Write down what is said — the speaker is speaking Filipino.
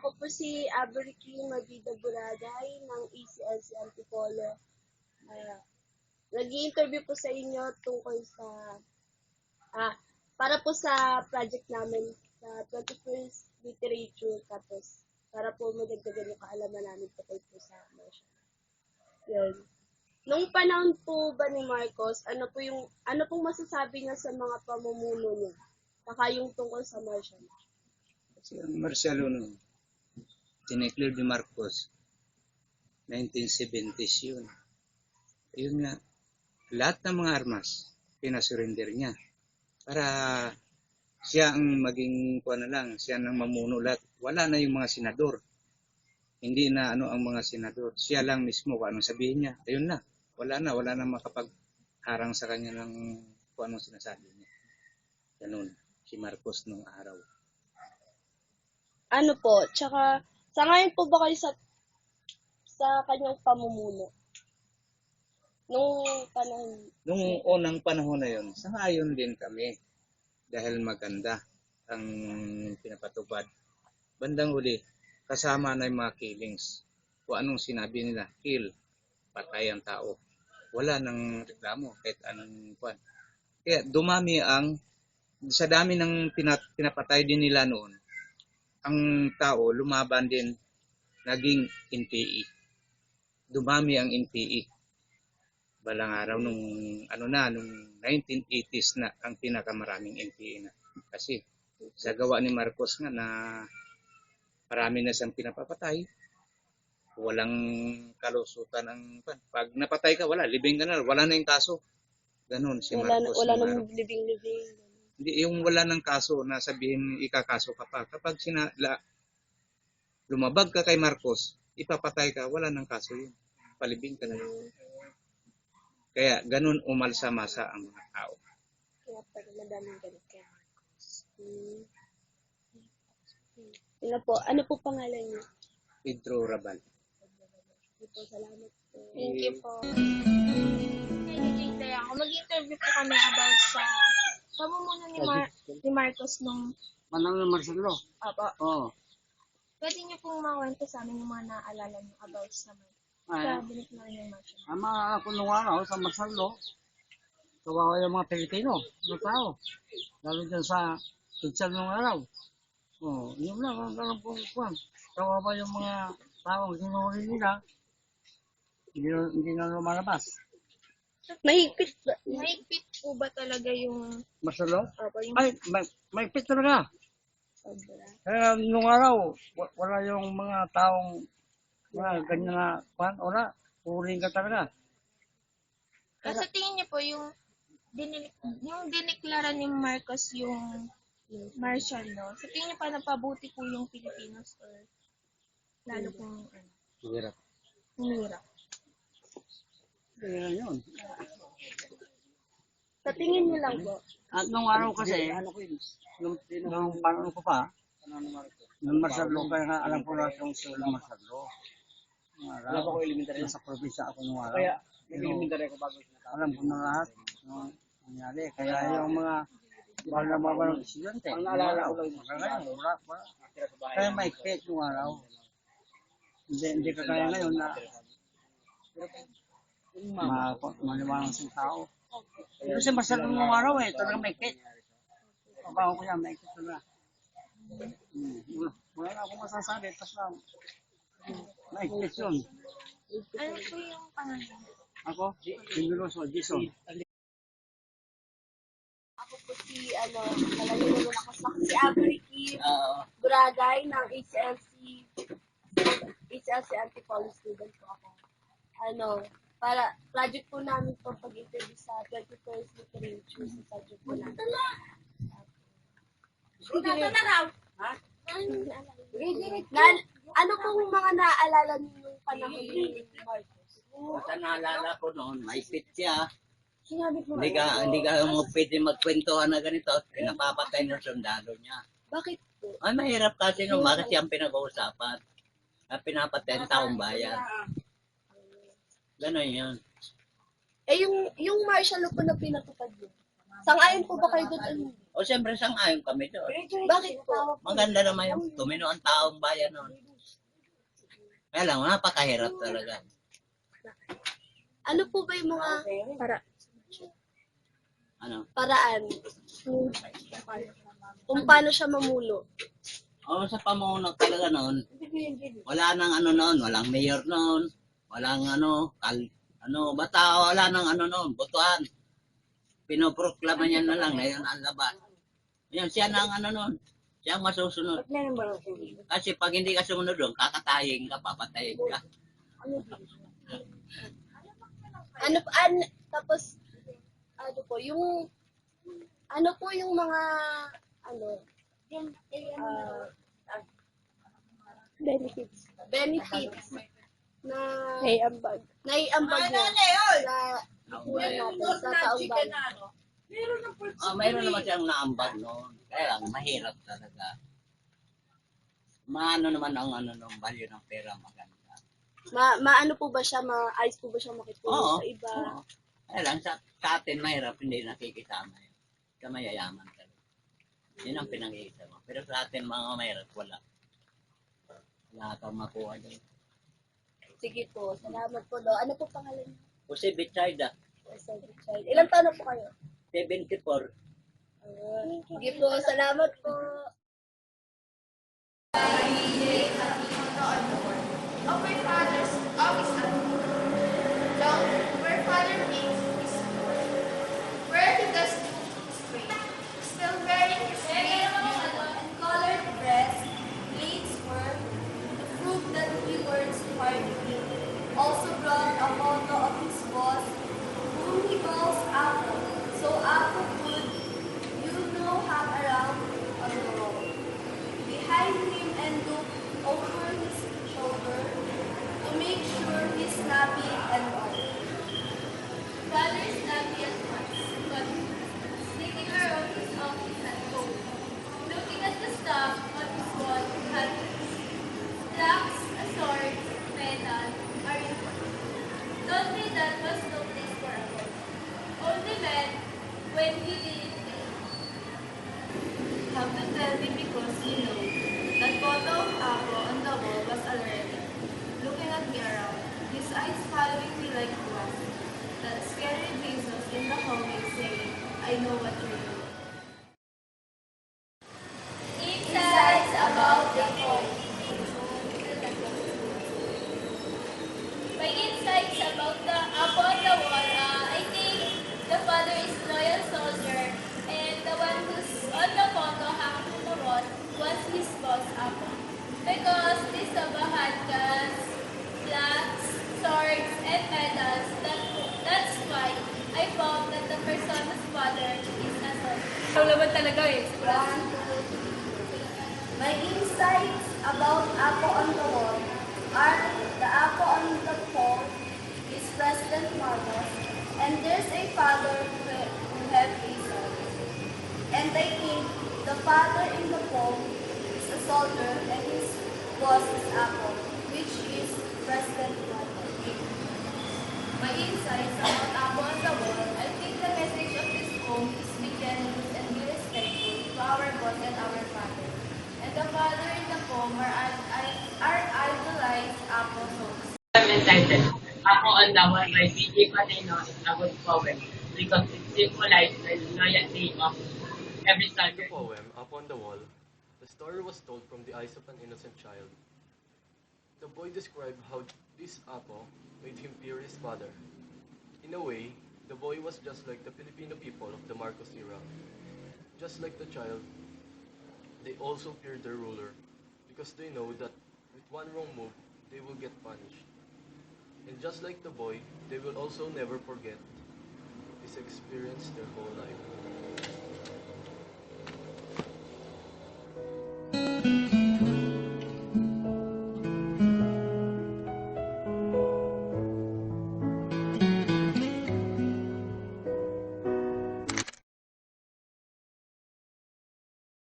Ako po si Aberky Mabida Buragay ng ECLC Antipolo. Nag-i-interview po sa inyo tungkol sa, para po sa project namin sa 21st Literature tapos para po madagdagan yung kaalaman namin tungkol po sa Marshall. Yun. Nung panahon po ba ni Marcos, ano pong masasabi niya sa mga pamumuno niya? Saka yung tungkol sa Marshall. Kasi ang martial law dineclare ni Marcos, 1970s yun. Yun nga, lahat ng mga armas, pinasurrender niya. Para siya ang maging, siya nang mamuno lahat. Wala na yung mga senador. Hindi na ang mga senador. Siya lang mismo kung anong sabihin niya. Ayun na, wala na makapagharang sa kanya ng kung anong sinasabi niya. Ganun, si Marcos nung araw. Ano po, tsaka sa ngayon po ba kayo sa kanyang pamumuno? Nung panahon. Nung unang panahon na yun, sangayon din kami. Dahil maganda ang pinapatupad. Bandang huli, kasama na yung mga killings. Kung anong sinabi nila, kill, patay ang tao. Wala nang reklamo kahit anong kwan. Kaya dumami sa dami ng pinapatay din nila noon, ang tao lumaban din, naging NPE. Dumami ang NPE. Balang araw nung 1980s na ang pinakamaraming NPE na. Kasi sa gawa ni Marcos nga na marami na siyang pinapapatay, walang kalusutan ang pag napatay ka, libing ka na, wala na yung kaso. Ganun si Marcos. Wala nang libing-libing. Hindi, yung wala ng kaso na sabihin ikakaso ka pa. Kapag lumabag ka kay Marcos, ipapatay ka, wala ng kaso yun. Palibing ka na lang. Kaya ganun umalsa-masa ang mga tao. Kaya pala madaming ganit kay Marcos. Ano po pangalan niyo? Pedro Rabal. Salamat po. Thank you po. Mag-interview po kami about sa pamumuno ni Marcos nung Manang ng martial law. Apo. Oo. Pwede niyo pong mawento sa amin yung mga naalala niyo about sa binigyan ng martial law. Ang mga ako nung araw sa martial law, kawawa yung mga Pilipino, mga tao. Lalo dyan sa pinsal nung araw. Yun lang, ang alam kong kwan. Kawawa yung mga tao, sinuri nila, hindi na lumalabas. Mahigpit ba? Mahigpit po ba talaga yung Martial law? Apo, yung Ay, may pit talaga. Sobra. Kaya nung araw, wala yung mga taong ganyan na kwan, wala. Puring ka talaga. Sa tingin niyo po yung dineklara ni Marcos yung martial law, sa tingin niyo pa napabuti po yung Pilipinos or lalo pong Hirap. humira? Kaya yun. Sa tingin niyo lang po. At nung araw kasi, nung panahon ko pa, nung martial law, kaya nga alam ko lahat yung sila martial law. Alam ko elementary. Nasa probinsya ako nung araw. Kaya, elementary ako bago. Alam ko na lahat yung nangyari. Kaya yung mga mahal na mga ng estudyante, ang naalala ko lang yung wala. Kaya may pet nung araw. Hindi ka kaya ngayon na maliwanag sa tao. Kasi martial law nung araw talagang may pet. Pabaho ko yan, may pet talaga. Wala na akong masasabi, basta may pet yun. Ano po yung pangalan? Ako, Binduloso, Jason. Ako po si, si Aberky Buragay ng HLC Antipolo student po ako. Para project po namin po pag-interview sa 21st Literature sa subject po namin. Ano pong mga naaalala niyo nung panahon ni Marcos? Basta naalala ko noon, may pit siya. Sinabi po Hindi ka mo pwede magkwentuhan na ganito. Pinapapatay ng sundalo niya. Bakit po? Ay, mahirap kasi nung bakit siyang pinag-uusapan. Pinapatay ang taong bayan. Ganon yun. Yung martial law po na pinatupad yun. Sang-ayon po ba kayo doon? O siyempre, sang-ayon kami doon. Bakit po? Maganda naman yung tumino ang taong bayan noon. Kaya lang, napakahirap talaga. Ano po ba yung mga paraan kung paano siya mamulo? O sa pamuno talaga noon, wala nang ano noon, walang mayor noon, walang basta wala nang ano noon, botohan. Pinoproklama niya na lang na yun ang laban. Yan, siya na ang ano noon, siya ang masusunod. Kasi pag hindi ka sumunod doon, kakatayin ka, papatayin ka. Tapos, ano po yung mga, benefits na naiambag niya sa lipunan natin, sa taong bayan. Mayroon naman siyang naambag noon. Kaya lang, mahirap talaga. Maano naman ang ng value ng pera maganda. Maano po ba siya, maayos po ba siya makitulong sa iba? Oo. Kaya lang, sa atin mahirap, hindi nakikisama yun. Sa mayayaman talaga. Yun ang pinag-iisa mo. Pero sa atin mga mahirap, wala. Wala kang makuha dyan. Sige po, salamat po daw. Ano po pangalan niyo? Jose Bitsaida, Ilang taon na po kayo? 74. Sige po, salamat po. Of my father's office at down where father makes his work, where he does his trade, still wearing his great and colored dress, blades work, the fruit that he works hard with, also brought a photo of his boss, whom he calls Apple, so Apple could, hang around on the wall, behind him and look over his shoulder to make sure he's snappy and all. Father is snappy at once, but sneaking around his office at home, looking at the stuff on his wall, had blocks, swords, metal, are important. Told me that was no place for a boy. Only meant when he didn't have to tell me because that photo of Apo on the wall was already looking at me around, his eyes following me like glass. That scary Jesus in the hallway saying, I know what you're doing. Insights about the boy. My insights about the Apo on the wall, I think the father is loyal soldier and the one who's on the photo hanging on the wall was his boss Apo. Because this had guns, blacks, swords, and medals, that's why I found that the person's father is a soldier. My insights about Apo on the wall are the Apo on the pole is President Marcos, and there's a father who has a son. And I think the father in the pole is a soldier and his boss is Apo, which is President Marcos. My insights about Apo on the wall, I think the message of this poem is be generous and be respectful to our boss and our father. And the father in the poem are idolized Apo souls. I'm entitled Ako on the Wall by P.G. Patino is a good poem because it symbolizes the loyalty of every In soldier. the poem, Up on the Wall, the story was told from the eyes of an innocent child. The boy described how this Apo made him fear his father. In a way, the boy was just like the Filipino people of the Marcos era. Just like the child, they also feared their ruler because they know that with one wrong move, they will get punished. And just like the boy, they will also never forget this experience their whole life.